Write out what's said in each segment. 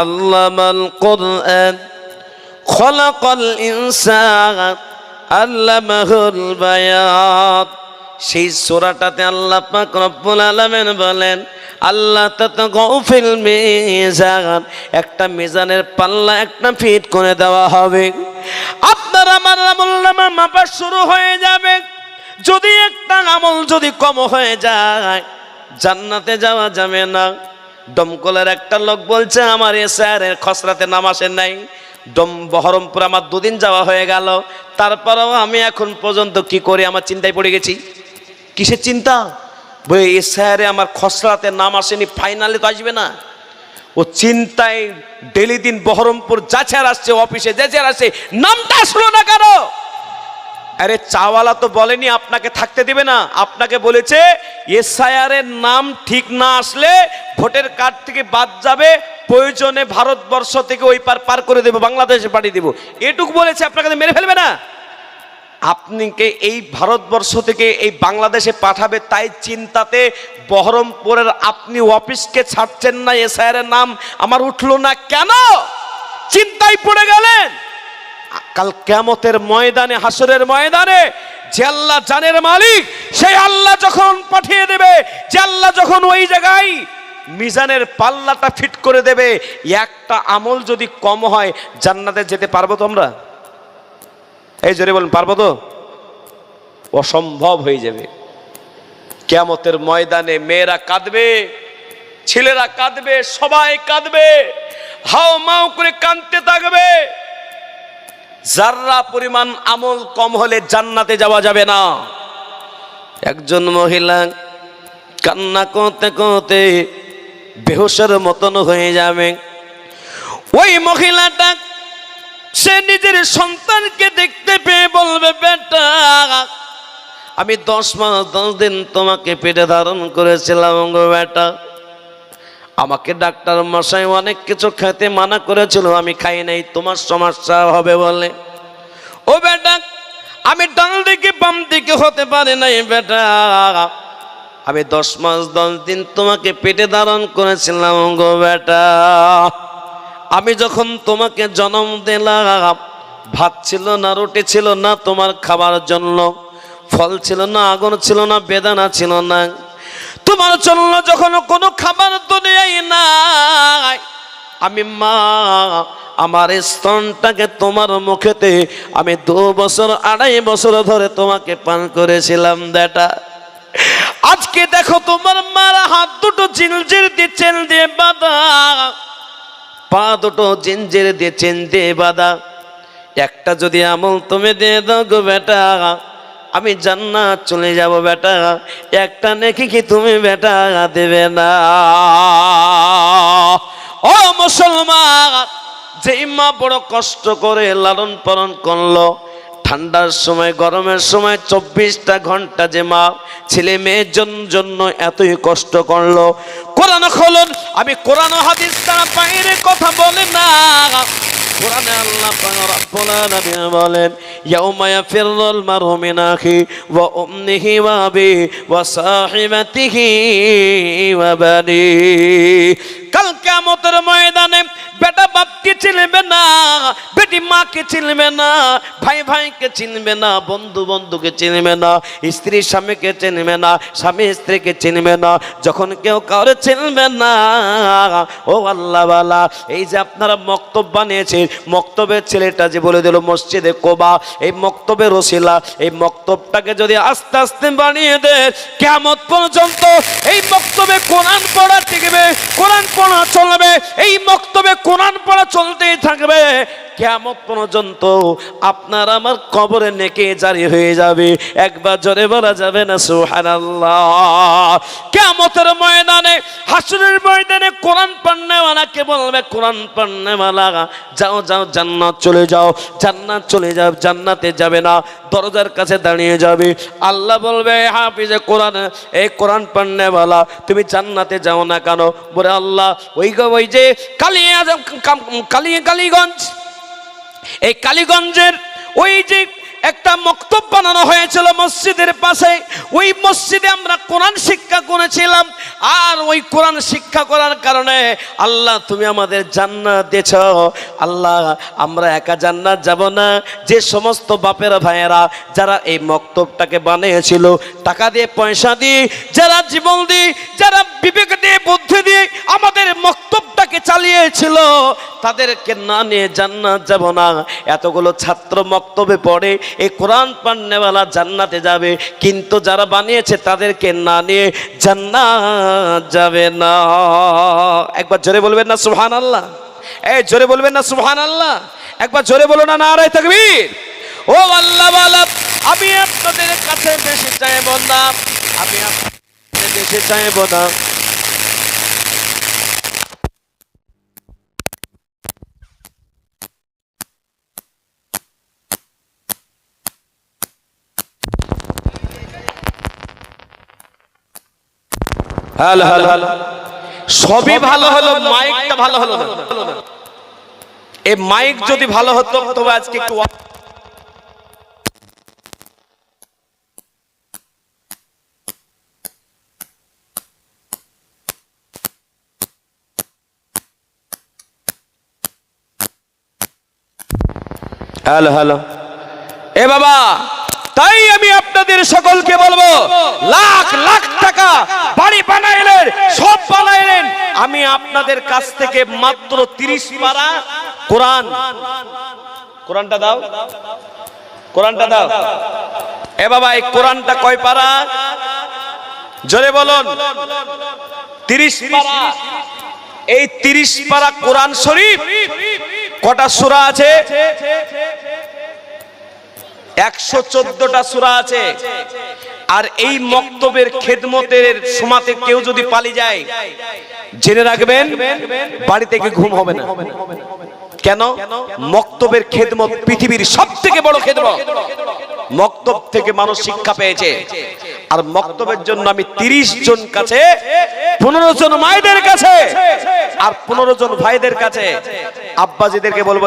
আল্লামাল কুরআন খলাকাল ইনসান আল্লামাহুল বায়ান। সেই সূরাটাতে আল্লাহ পাক রব্বুল আলামিন বলেন, আল্লাহ তাতগাউ ফিল মিজান, একটা মিজানের পাল্লা একটা ফিট করে দেওয়া হবে। আপনার আমার আমলনামা মাপা শুরু হয়ে যাবে। যদি একটা আমল যদি কম হয়ে যায়, জান্নাতে যাওয়া যাবে না। দমকলের একটা লোক বলছে, আমার এসআরের খসরাতে নাম আসে নাই। বহরমপুর আমার 2 দিন যাওয়া হয়ে গেল, তারপরেও আমি এখন পর্যন্ত কি করি, আমার চিন্তায় পড়ে গেছি। কিসের চিন্তা? বই এসআরে আমার খসরাতে নাম আসেনি, ফাইনালে তো আসবে না। ও চিন্তায় ডেলি দিন বহরমপুর যাচ্ছে আর আসছে, অফিসে যাচ্ছে আর আসছে, নামটা আসলো না কেন? আরে চাওয়ালা তো বলেনি আপনাকে থাকতে দিবে না, আপনাকে বলেছে এসআইআরের নাম ঠিক না আসলে ভোটের কার্ড থেকে বাদ যাবে, প্রয়োজনে ভারতবর্ষ থেকে ওই পার করে দেবো, বাংলাদেশে পাঠিয়ে দেবো, এটুকু বলেছে। আপনাকে মেরে ফেলবে না, আপনাকে এই ভারতবর্ষ থেকে এই বাংলাদেশে পাঠাবে, তাই চিন্তাতে বহরমপুরের আপনি অফিসকে ছাড়ছেন না। এসআইআরের নাম আমার উঠলো না কেন, চিন্তায় পড়ে গেলেন। কাল কিয়ামতের ময়দানে, হাসরের ময়দানে, যে আল্লাহ জানের মালিক, সেই আল্লাহ যখন পাঠিয়ে দেবে, যে আল্লাহ যখন ওই জায়গায় মিজানের পাল্লাটা ফিট করে দেবে, একটা আমল যদি কম হয়, জান্নাতে যেতে পারবো তোমরা? এই জোরে বলেন, পারবো তো? অসম্ভব হয়ে যাবে। কিয়ামতের ময়দানে মেয়েরা কাঁদবে, ছেলেরা কাঁদবে, সবাই কাঁদবে, হাও মাও করে কাঁদতে থাকবে। যারা পরিমাণ আমল কম হলে জান্নাতে যাওয়া যাবে না। একজন মহিলা কান্না করতে করতে বেহুশের মতন হয়ে যাবে। ওই মহিলাটা সে নিজের সন্তানকে দেখতে পেয়ে বলবে, বেটা আমি 10 মাস 10 দিন তোমাকে পেটে ধারণ করেছিলাম গো বেটা, আমাকে ডাক্তার মশাই অনেক কিছু খেতে মানা করেছিল, আমি খাই নাই, তোমার সমস্যা হবে বলে। ও বেটা, আমি ডান দিকে বাম দিকে হতে পারি নাই বেটা, আমি 10 মাস 10 দিন তোমাকে পেটে ধারণ করেছিলাম গো বেটা। আমি যখন তোমাকে জন্ম দিলাম, ভাত ছিল না, রুটি ছিল না তোমার খাবার জন্য, ফল ছিল না, আগুন ছিল না, বেদনা ছিল না, তোমার জন্য যখন কোনো খাবার দুনিয়ায় নাই, আমি মা আমার স্তনটাকে তোমার মুখেতে আমি 2 বছর 2.5 বছর ধরে তোমাকে পান করেছিলাম বেটা। আজকে দেখো তোমার মার হাত দুটো জিঞ্জির দিয়ে চেন দিয়ে বাঁধা, পা দুটো জিঞ্জির দিয়ে চেন দিয়ে বাঁধা। একটা যদি আমল তুমি দিয়ে দাও গো বেটা, আমি জান্নাত চলে যাব বেটা। একটা নেকি কি তুমি বেটা দেবে না? ও মুসলমান, যেই মা বড় কষ্ট করে লালন পালন করলো, ঠান্ডার সময় গরমের সময় 24টা ঘন্টা যে মা ছেলে মেয়ের জন্য এতই কষ্ট করলো, কোরআন খোলন, আমি কোরআন হাদিস তারা বাইরে কথা বলে না। কোরআনে আল্লাহ পাক রব্বুল আলামিন বলেন, ইয়াউমা ইয়াফিরুল মারউ মিন আখি ওয়া উম্মিহি ওয়া আবিহি ওয়া সাহিবাতিহি ওয়া বানি। কাল কিয়ামতের ময়দানে বেটা বাপকে চিনবে না, বেটি মাকে চিনবে না, ভাই ভাইকে চিনবে না, বন্ধু বন্ধুকে চিনবে না, স্ত্রী স্বামীকে চিনবে না, স্বামী স্ত্রীকে চিনবে না। যখন কেউ কাউরে চিনবে না, ও আল্লাহ বালা, এই যে আপনারা মক্তব বানিয়েছেন, মক্তবের ছেলেটা যে বলে দিল মসজিদে কোবা, এই মক্তবের রসিলা, এই মক্তবটাকে যদি আস্তে আস্তে বানিয়ে দেয়, কিয়ামত পর্যন্ত এই মক্তবে কোরআন পড়া টিকবে, কোরআন পড়া চলবে, এই মক্তবে কোরআন পড়া চলতেই থাকবে, কিয়ামত পর্যন্ত আপনার আমার কবরে নেকি জারি হয়ে যাবে। একবার জোরে বলা যাবে না সুবহানাল্লাহ? কিয়ামতের ময়দানে, হাসরের ময়দানে কোরআন পড়নেওয়ালাকে বলবে, কোরআন পড়নেওয়ালা যাও যাও জান্নাত চলে যাও, জান্নাত চলে যাও, জান্নাতে যাবে না, দরজার কাছে দাঁড়িয়ে যাবে। আল্লাহ বলবে, হাফিজে কোরআন, এই কোরআন পড়নেওয়ালা তুমি জান্নাতে যাও না কেন? বলে আল্লাহ ওই যে কালিগঞ্জ, এই কালীগঞ্জের ওই যে একটা মক্তব বানানো হয়েছিল মসজিদের পাশে। ওই মসজিদে আমরা কোরআন শিক্ষা করেছিলাম। আর ওই কোরআন শিক্ষা করার কারণে আল্লাহ তুমি আমাদের জান্নাত দিয়েছ। আল্লাহ আমরা একা জান্নাত যাব না, যে সমস্ত বাপেরা ভাইয়েরা যারা এই মক্তবটাকে বানিয়েছিল, টাকা দিয়ে পয়সা দিয়ে, যারা জীবন দিয়ে, যারা বিবেক দিয়ে, বুদ্ধি দিয়ে আমাদের মক্তবটাকে চালিয়েছিল, তাদেরকে না নিয়ে জান্নাত যাব না। এতগুলো ছাত্র মক্তবে পড়ে এই কোরআন পড়নেওয়ালা জান্নাতে যাবে, কিন্তু যারা বানিয়েছে তাদেরকে না নিয়ে জান্নাত যাবে না। একবার জোরে বলবেন না সুবহানাল্লাহ? এই জোরে বলবেন না সুবহানাল্লাহ? একবার জোরে বলো না নারে তাকবীর। ও আল্লাহ ওয়ালা, আমি আপনাদের কাছে বেশি চাইব না, আমি আপনাদের বেশি চাইব না। হ্যালো হ্যালো হ্যালো, সবই ভালো হলো, মাইকটা ভালো হলো না। এই মাইক যদি ভালো হতো তবে আজকে একটু হ্যালো হ্যালো। এ বাবা, তাই আমি আপনাদের সকলকে বলবো, লাখ লাখ টাকা বাড়ি বানাইলেন, সব বানাইলেন, আমি আপনাদের কাছ থেকে মাত্র 30 পারা কোরআনটা দাও, কোরআনটা দাও। এ বাবা, এই কোরআনটা কয় পারা? জোরে বলুন। 30 পারা। এই 30 পারা কোরআন শরীফ কটা সূরা আছে? 114টা সূরা আছে। আর এই মক্তবের খেদমতের সময়তে কেউ যদি পালিয়ে যায়, জেনে রাখবেন বাড়ি থেকে ঘুম হবে না। কেন? মক্তবের খেদমত পৃথিবীর সবথেকে বড় খেদমত। মক্তব থেকে মানুষ শিক্ষা পেয়েছে। আর মক্তবের জন্য আমি 30 জন কাছে, 15 জন মায়েদের কাছে আর 15 জন ভাইদের কাছে আব্বাজিদেরকে বলবো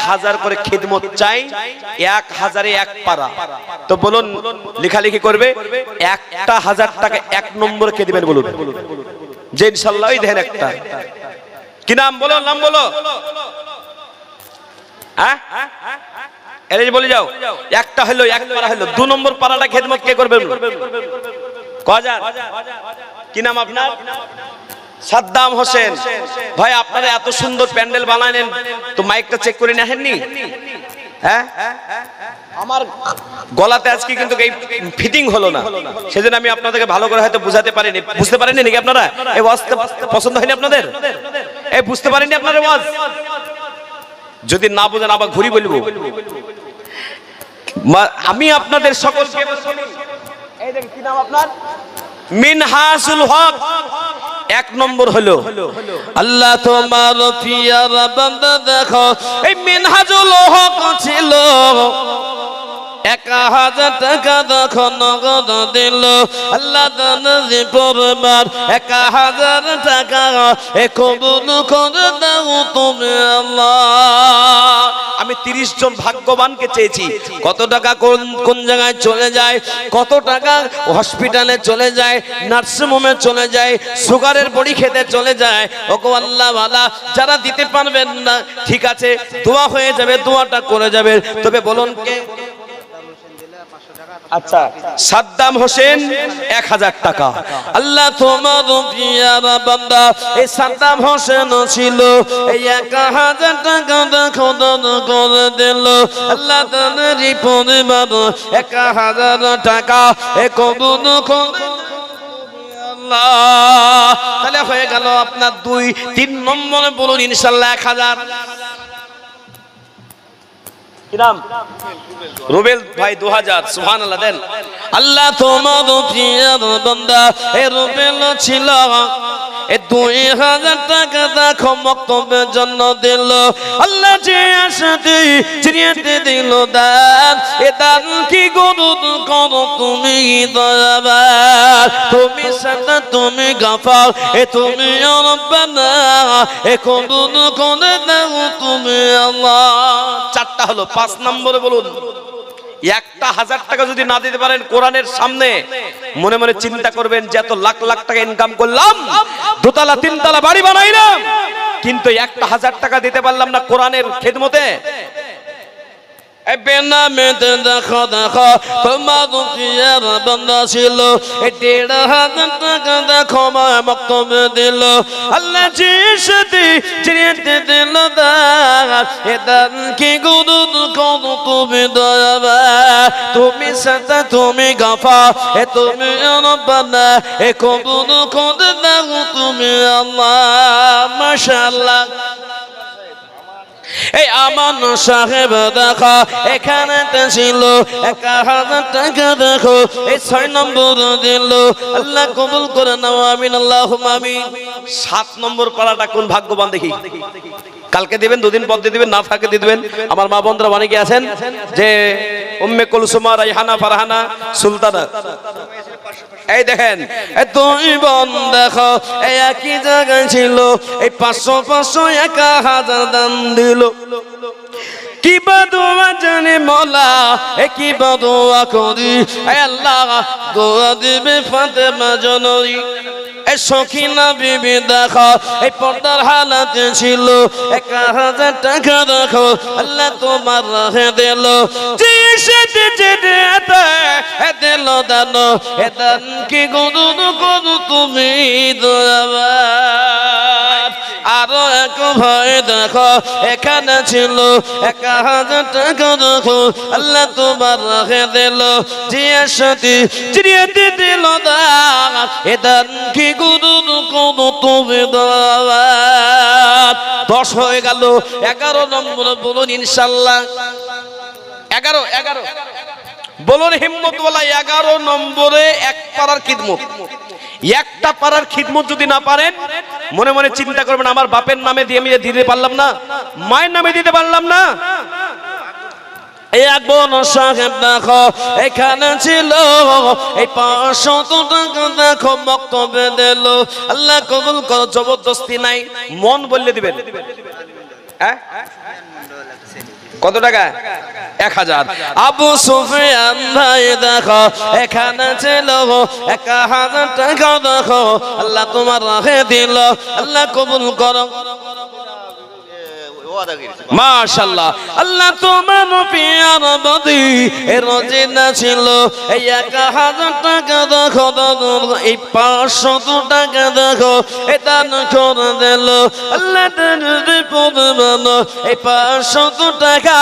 1000 করে খিদমত চাই, 1000-এ 1 পারা। তো বলুন, লেখালেখি করবে, 1000 টাকা 1 নম্বরে কে দিবেন বলুন, যে ইনশাআল্লাহ ওই দেন একটা। কি নাম বলো? নাম বলো। হ্যাঁ, এর বলে যাও। একটা হলো, 1 পারা হলো। 2 নম্বর পারাটা খেদমত কে করবে? কয়জন? কি নাম আপনার? সাদ্দাম হোসেন। ভাই, আপনারা এত সুন্দর প্যান্ডেল বানালেন, তো মাইকটা চেক করে নেননি? হ্যাঁ, আমার গলাতে আজকে কিন্তু এই ফিটিং হলো না, সেজন্য আমি আপনাদেরকে ভালো করে হয়তো বুঝাতে পারিনি। বুঝতে পারেননি নাকি আপনারা? এই ওয়াজটা পছন্দ হয়নি আপনাদের? এই বুঝতে পারেননি আপনারা ওয়াজ? যদি না বুঝেন আবার ঘুরি বলবো। আমি আপনাদের সকলকে এই দেখেন, কি নাম আপনার? মিনহাজুল হক। 1 নম্বর হলো, আল্লাহ তোমার পিয়ার বান্দা দেখো। এই মিনহাজুল হক ছিল 1000 টাকা দেখো নগদ দিল আল্লাহ দানি পরবার। 1000 টাকা এ কবুল করে দাও তুমি আল্লাহ। আমি 30 জন ভাগ্যবানকে চেয়েছি। কত টাকা কোন জায়গায় চলে যায়, কত টাকা হসপিটালে চলে যায়, নার্সিং হোমে চলে যায়, সুগারের বড়ি খেতে চলে যায়। ওগো আল্লাহ ওয়ালা, যারা দিতে পারবেন না ঠিক আছে, দোয়া হয়ে যাবে, দোয়াটা করে যাবে। তবে বলুন কে? আচ্ছা, সাদ্দাম হোসেন 1000 টাকা। আল্লাহ তোমার পিয়ারা বান্দা এই সাদ্দাম হোসেন ছিল, এই 1000 টাকা দেখো দান করে দিল আল্লাহ তাআলারই পরিবার। 1000 টাকা এ কবুল করে আল্লাহ। তাহলে হয়ে গেল আপনার 2-3 নম্বরে বলুন ইনশাআল্লাহ 1000। কি নাম? রুবেল ভাই 2000। সুবহানাল্লাহ দেন। আল্লাহ তোমার প্রিয় বান্দা এ রুবেল ছিল, এ 2000 টাকা দেখো মক্তবের জন্য দিল আল্লাহ। যে আশাতে চিনিয়ে দিল দান, এ দান কি গরুদ করো তুমি দয়াবান, তুমি সাদা, তুমি গাফার, এ তুমি রব্বানা, এ কবুল করে দাও তুমি আল্লাহ। 4টা হলো। 5 নম্বরে বলুন একটা 1000 টাকা যদি না দিতে পারেন কোরআনের সামনে, মনে মনে চিন্তা করবেন যে এত লাখ লাখ টাকা ইনকাম করলাম, দোতলা তিনতলা বাড়ি বানাইলাম, কিন্তু একটা 1000 টাকা দিতে পারলাম না কোরআনের খেদমতে। বেনামেতে দেখো দেখো তোমার দুঃখিয়ার বান্দা ছিল, 1500 টাকা দেখো মা মক্তবে দিল, আল্লাহ জিসতি চিনিয়ে দিল দান, এ দান কি গুরু কত তুমি দয়াবা, তুমি সাতা তুমি গাফা, এ তুমি রব্বানা, এ কবুল করে দাও তুমি আল্লাহ। মাশাআল্লাহ। এই আমান সাহেব দেখো এখানে ছিল 1000 টাকা, দেখো এই 6 নম্বর দিল, আল্লাহ কবুল করে নাও, আমিন আল্লাহুম্মা আমিন। 7 নম্বর পাড়াটা কোন ভাগ্যবান দেখি, কালকে দিবেন, দুদিন পর দিয়ে দিবেন, না থাকে দিয়ে দিবেন। আমার মা বোনরা অনেকে আছেন যে উম্মে কুলসুমা, রাইহানা, ফারহানা, সুলতানা, এই দেখেন দুই বোন দেখো এই একই জায়গায় ছিল, এই 500 500 1000 দান দিল। কি বাদুয়া জানে মওলা, এ কি বাদুয়া করি, আল্লাহ দোয়া দিবে ফাতেমা জননী। এই সখিনা বিবি দেখো এই পর্দার হালাতে ছিল, 1000 টাকা দেখো আল্লাহ তোমার রাহে দিল, দিল দান, এ দান কি গুরু গুরু তুমি দয়াবান। আরো এক ভাই দেখো এখানে ছিল, 1000 টাকা দেখো আল্লাহ তোমার রাহে দিল, জিয়া সাথী চিনিয়ে দিল দান, এ দান কি গুরু গুরু তুমি দয়াবান। 10 হয়ে গেল, 11 নম্বর বলুন ইনশাআল্লাহ। 11 বলুন হিম্মতওয়ালা। 11 নম্বরে এক পাড়ার খিদমত। একটা পাড়ার খিদমত যদি না পারেন, মনে মনে চিন্তা করবেন আমার বাপের নামে দিয়ে আমি দিতে পারলাম না, মায়ের নামে দিতে পারলাম না। এই এক বোন সাহেব দেখো এখানে ছিল, এই 500 টাকা দেখো মক্তবে দিল, আল্লাহ কবুল করো। জবরদস্তি নাই, মন বললে দিবেন। হ্যাঁ কত টাকা? 1000। আবু সুফিয়ান ভাই দেখো এখানে ছিল, 1000 টাকা দেখো আল্লাহ তোমার রাহে দিল, আল্লাহ কবুল করো। মাশাআল্লাহ। আল্লাহ তোমার পিয়ার বদি রোজিনা ছিল, এই 1000 টাকা দেখো, এই 500 টাকা দেখো এ দান করে দিল, আল্লাহ পড়বানো এই 500 টাকা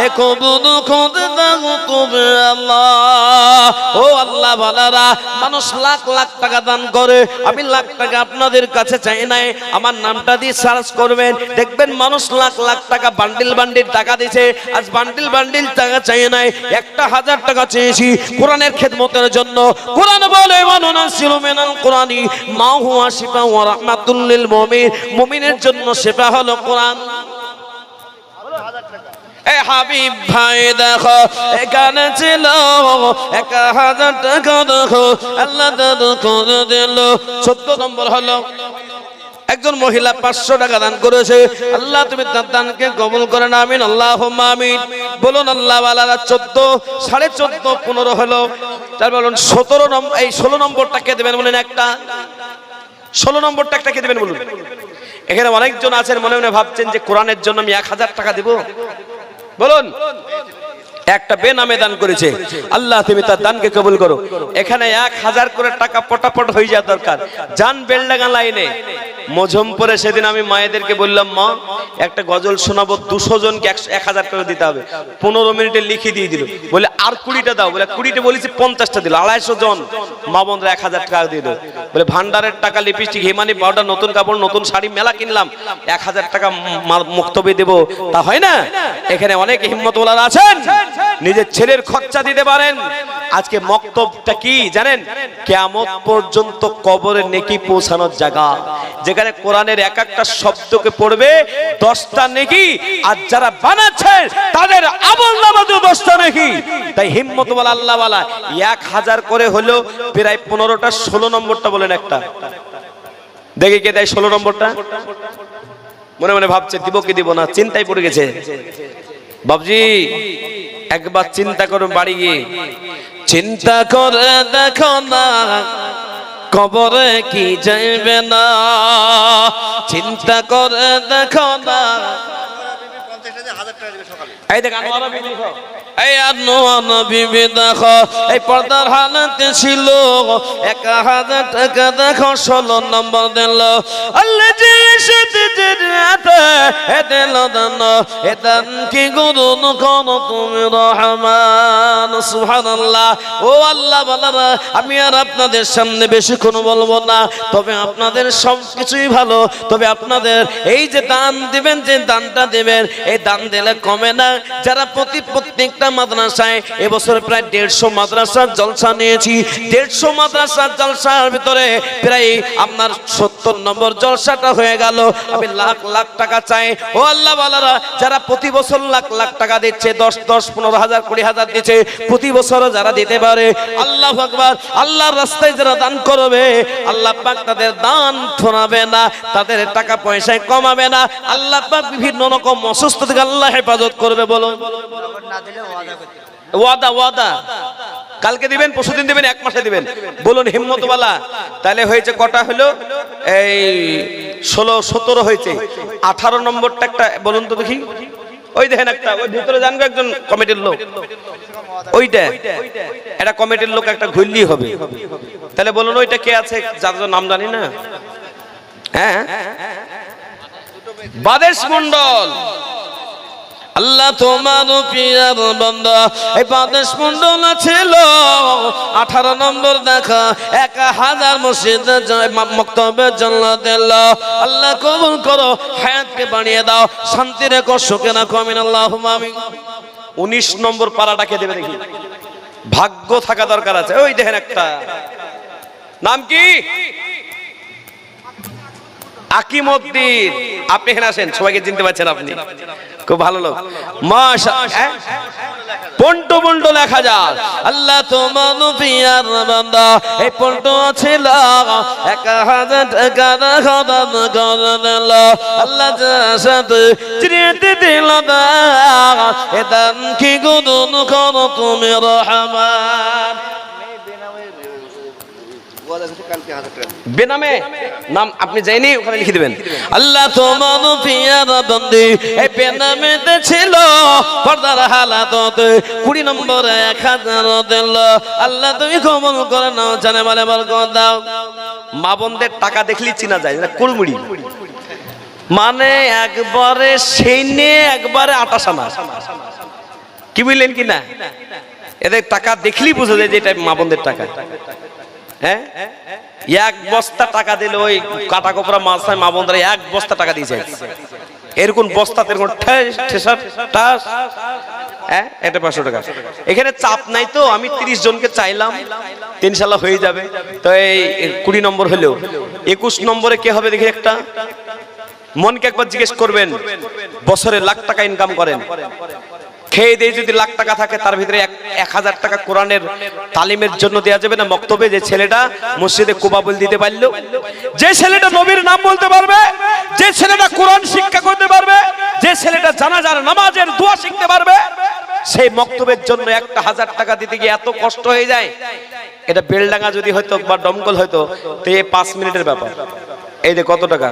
এ কবুল করে দাও তুমি আল্লাহ। ও আল্লাহ বালারা, মানুষ লাখ লাখ টাকা দান করে, আমি লাখ টাকা আপনাদের কাছে চাই নাই, আমার নামটা দিয়ে সার্চ করবেন, দেখবেন মানুষ লাখ লাখ টাকা বান্ডিল বান্ডিল টাকা দিয়েছে। আজ বান্ডিল বান্ডিল টাকা চাই নাই, 1000 টাকা চেয়েছি কোরআনের খেদমতের জন্য। কোরআন বলে ওয়ানুনাজ্জিলু মিনাল কোরআনি মা হুয়া শিফা ওয়া রাহমাতুল লিল মুমিন, মুমিনের জন্য শিফা হলো কোরআন। এ হাবিব ভাই দেখো এখানে ছিল, 1000 টাকা দেখো আল্লাহ দান করে দিল। 14 নম্বর হলো একজন মহিলা 500 টাকা দান করেছে, আল্লাহ তুমি তার দানকে কবুল করেন, আমিন আল্লাহুম্মা আমিন। বলুন আল্লাহ ওয়ালারা। 14 14.5 15 হলো, তার বলুন 17 নম্বর। এই 16 নম্বরটা কে দেবেন বলেন? একটা 16 নম্বরটা একটা কে দেবেন বলুন? এখানে অনেকজন আছেন মনে মনে ভাবছেন যে কোরআনের জন্য আমি 1000 টাকা দেব, বলুন। একটা বেনামে দান করেছে, আল্লাহ তুমি তার দানকে কবুল করো। এখানে 1000 করে টাকা পটাপট হয়ে যাওয়া দরকার। জান বেলডাঙ্গা লাইনে মজমপুরে সেদিন আমি মায়েদেরকে বললাম, মা একটা গজল শোনাবো, 200 জনকে 1000 করে দিতে হবে। 15 মিনিটে লিখে দিয়ে দিল, বলে আর 20টা দাও, বলে 20টা বলেছি 50টা দিল, 250 জন মা বোনরা 1000 টাকা দিয়ে দিল। বলে ভান্ডারের টাকা, লিপস্টিক, হিমানি পাউডার, নতুন কাপড়, নতুন শাড়ি, মেলা কিনলাম, 1000 টাকা মুক্তবে দেব, তা হয় না। এখানে অনেক হিম্মতওয়ালারা আছেন, নিজের ছেলের খরচা দিতে পারেন। আজকে মক্তবটা কি জানেন? কিয়ামত পর্যন্ত কবরে নেকি পৌঁছানোর জায়গা, যেখানে কোরআনের এক একটা শব্দকে পড়বে 10টা নেকি, আর যারা বানাচ্ছে তাদের আমলনামাতেও 10টা নেকি। তাই হিম্মতওয়ালা আল্লাহওয়ালা 1000 করে হলো প্রায় 15টা। 16 নম্বরটা বলেন একটা দেখে, কে দেয় 16 নম্বরটা? মনে মনে ভাবছে দিব কি দিব না, চিন্তায় পড়ে গেছে। বাবজি একবার চিন্তা করো বাড়ি গিয়ে, চিন্তা করে দেখো না কবরে কি যাইবে না, চিন্তা করে দেখো না। এই দেখ আনোয়ারা বিবি দেখো, এই আনোয়ারা বিবি দেখো, এই পর্দার হালাতে ছিল 1000 টাকা দেখো 16 নম্বর দিল। আল্লাহ যে এসেছে রাতে এ দিল দান, এ দান কি গুরুন করো তুমি রহমান। সুবহানাল্লাহ। ও আল্লাহ বালারা, আমি আর আপনাদের সামনে বেশিক্ষণ বলবো না, তবে আপনাদের সব কিছুই ভালো, তবে আপনাদের এই যে দান দিবেন, যে দানটা দিবেন, এই দান দিলে কমে না। যারা প্রত্যেকটা মাদ্রাসায় এবছর প্রায় 150 মাদ্রাসার জলসা নিয়েছি, 150 মাদ্রাসার জলসার ভিতরে প্রায় আপনার 70 নম্বর জলসাটা হয়ে গেল। আমি লাখ লাখ টাকা চাই। ও আল্লাহ বালারা, যারা প্রতি বছর লাখ লাখ টাকা দিচ্ছে, 10 15 হাজার 20 হাজার দিচ্ছে, প্রতি বছরও যারা দিতে পারে, আল্লাহু আকবার, আল্লাহর রাস্তায় যারা দান করবে, আল্লাহ পাক তাদের দান ফোরাবে না, তাদের টাকা পয়সায় কমাবে না। আল্লাহ পাক বিভিন্ন রকম অসুস্থ থেকে আল্লাহ হেফাজত করবে। বলুন ওয়াদা, ওয়াদা কালকে দিবেন, পরশুদিন দিবেন, 1 মাসে দিবেন। বলুন হিম্মতওয়ালা। তাহলে হয়েছে কটা হলো? এই 16 17 হয়েছে। 18 নম্বরটা একটা বলুন তো দেখি। ওই দেখেন একটা, ওই ভিতরে জানবে একজন কমিটির লোক, ওইটা এটা কমিটির লোক একটা ঘুরলি হবে। তাহলে বলুন ওইটা কে আছে, যার নাম জানি না। হ্যাঁ, বাদেশ মন্ডল। আল্লাহ তোমার পিয়ার বান্দা, এই বাদেশ মন্ডল ছিল 18 নম্বর দেখা 1000 মসজিদ মক্তবে জান্নাত দিল। আল্লাহ কবুল করো, হায়াতকে বাড়িয়ে দাও, শান্তি রেখো, সুখে রাখো। আমিন আল্লাহুম্মা আমিন। 19 নম্বর পারাটাকে দেবে দেখি, ভাগ্য থাকা দরকার আছে। ওই দেখেন একটা, নাম কি? আকিমউদ্দিন। আপনি এখানে আসেন, সবাইকে চিনতে পারছেন আপনি, খুব ভালো লোক। মাশাআল্লাহ, পন্টো পন্টো লেখা যায়। আল্লাহ তোমার পিয়ার বান্দা, এই পন্টো ছিল 1000 টাকা খদান করে দিল। আল্লাহ সাথে চিরতে দিল দা, এ দান কি গুণ করো তুমি রহমান। বেনামে নাম আপনি যাইনি, ওখানে লিখে দিবেন। আল্লাহ তোমার পিয়ারা বন্দি, এই বেনামেতে ছিল পর্দার হালাততে 20 নম্বর 1000 দিল। আল্লাহ তুমি কবুল করে নাও, জানে বলে বরকত দাও। মা বোনদের টাকা দেখলেই চিনা যায়, কুলমুড়ি মানে একবারে সেইনে, একবারে আটাশানা। কি বুঝলেন কি না? এদের টাকা দেখলেই বোঝা যায় যে এটা মা বোনদের টাকা। হ্যাঁ, 1 বস্তা টাকা দিলে ওই কাটা কোপরা মাছ মা বোনরা 1 বস্তা টাকা দিয়েছে। এরকম বস্তাতে এরকম হ্যাঁ, এটা 500 টাকা। এখানে চাপ নাই তো, আমি 30 জনকে চাইলাম, ইনশাআল্লাহ হয়ে যাবে। তো এই 20 নম্বর হলো, 21 নম্বরে কে হবে দেখি একটা। মনকে একবার জিজ্ঞেস করবেন, বছরে লাখ টাকা ইনকাম করেন, খেয়ে দিয়ে যদি লাখ টাকা থাকে, তার ভিতরে 1000 টাকা কোরআনের তালিমের জন্য দেওয়া যাবে না মক্তবে? যে ছেলেটা মসজিদে কুবা বল দিতে পারলো, যে ছেলেটা নবীর নাম বলতে পারবে, যে ছেলেটা কোরআন শিক্ষা করতে পারবে, যে ছেলেটা জানাজার নামাজের দোয়া শিখতে পারবে, সেই মক্তবের জন্য 1000 টাকা দিতে গিয়ে এত কষ্ট হয়ে যায়। এটা বেলডাঙ্গা যদি হয়তো বা দমকল হয়তো, তো এই 5 মিনিটের ব্যাপার। এই যে কত টাকা।